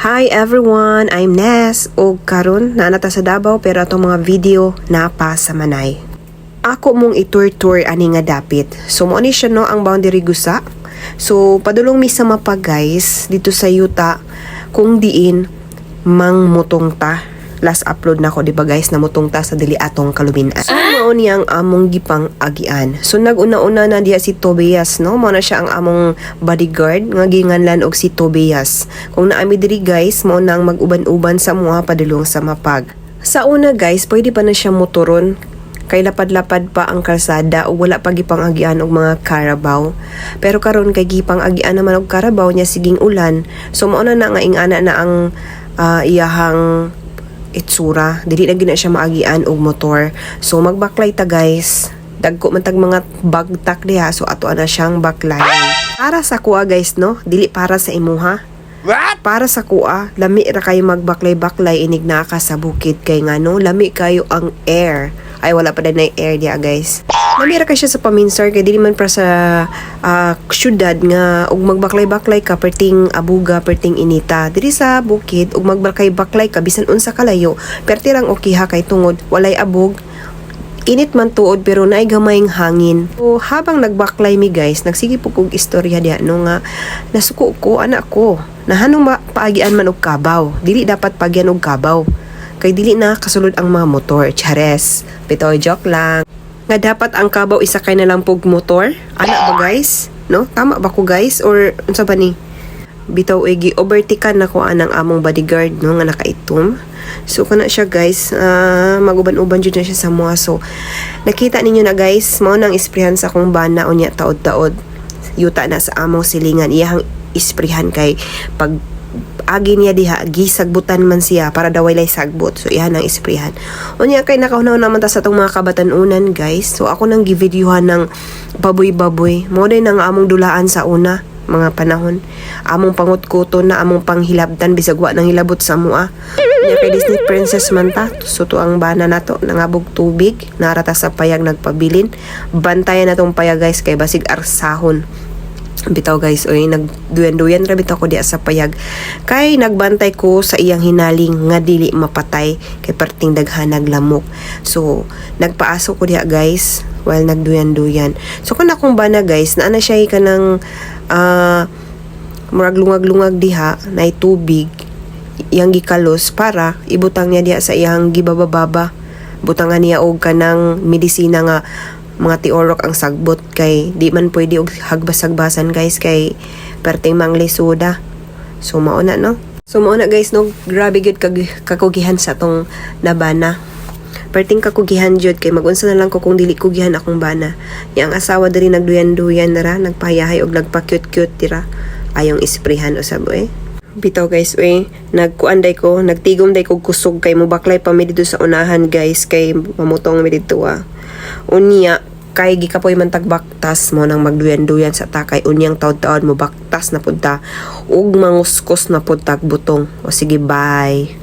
Hi everyone, I'm Nes ug karon naanata sa Davao pero atong mga video napa sa Manay. Ako mong itur-tour ani nga dapit. So mo ni siya no ang Boundary Gusa. So padulong mi sa mapa guys dito sa yuta kung diin mangmutong ta. Last upload na ko, di ba guys, namutong ta sa dili atong kalubinan. So, mao niyang among gipang agian. So, nag-una-una na diya si Tobias, no? Mao na siya ang among bodyguard, nga ginganlan og si Tobias. Kung naami diri guys, mao na ang mag-uban-uban sa mga padulong sa mapag. Sa una guys, pwede pa na siya motoron. Kay lapad-lapad pa ang kalsada o wala pa gipang agian og mga Carabao. Pero karon kay gipang agian naman og Carabao niya siging ulan. So, mao na nga ingana na ang iyahang itsura, dili na gina siya maagian og motor. So magbaklay ta guys, dagko man tag mga bagtak diha, so ato na siyang baklay. Para sa kuha guys no, dili para sa imuha. What? Para sa kuha, lami ra kayo magbaklay-baklay inig na ka sa bukid kay ngano, lami kayo ang air. Ay wala pa din na air diha guys. Lami ra kay siya sa paminsar kay dili man para sa syudad nga ug magbaklay-baklay ka perting abuga, perting inita. Diri sa bukid ug magbaklay-baklay ka bisan unsa kalayo, pertirang okay ha kay tungod walay abog. Init man tuod pero naay gamayng hangin. So habang nagbaklay mi guys, nagsige po kog istorya diha no nga nasuko ko anak ko. Nahanong paagian man og kabaw. Dili dapat pagyan og kabaw. Kay dili na kasulod ang mga motor. Chares. Bitaw joke lang. Nga dapat ang kabaw isakay na lang pog motor. Ana ba guys? No? Tama ba ko guys? Or unsa ba ni? Bitaw igi overtikan na ko anang among bodyguard no nga nakaitom. So kana siya guys, maguban-uban jud na siya sa mga. So nakita ninyo na guys, mao nang isprehan sa akong bana unya taod-taod. Yuta na sa among silingan iyang isprehan kay pag agi niya diha gisagbutan man siya para daw walay sagbot. So iyan ang isprehan. Unya kay nakahunaw naman ta sa tong mga kabatanunan guys. So ako nang givideohan ng baboy-baboy. Mo day nang among dulaan sa una mga panahon. Among pangutkuton na among panghilabtan bisag wa nang hilabot sa mua. Unya kay Disney princess man ta. So to ang bana nato nangabog tubig, narata sa payag nagpabilin. Bantayan natong payag guys kay basig arsahon. Bitaw guys, oy nagduyan-duyan ra bitaw ko diya sa payag. Kay nagbantay ko sa iyang hinaling nga dili mapatay kay perting daghanag lamok. So nagpaaso ko diya guys while nagduyan-duyan. So kana akong bana guys, naana siya kanang murag lungag-lungag diha na tubig iyang gikalos para ibutang niya diha sa iyang gibababa. Butangan niya og kanang medisina nga mga tiorok ang sagbot kay di man pwede og hagbas-hagbasan guys kay perting manglisuda. So mao na no. So mao na guys no, grabe gyud kakugihan sa tong nabana. Perting kakugihan jud kay magunsa na lang ko kung dili kugihan akong bana. Yang asawa diri nagduyan-duyan na ra, nagpayahay og nagpa-cute-cute dira. Ayong isprehan usab Bitaw guys, nagkuanday ko, nagtigom day ko kusog kay mobaklay pa mi dito sa unahan guys kay mamutong mi dito Unya kay gikapoy man tagbaktas mo nang magduyan-duyan sa takay unyang taod-taod mo baktas na punta ug manguskos na pud tagbutong. O sige, bye.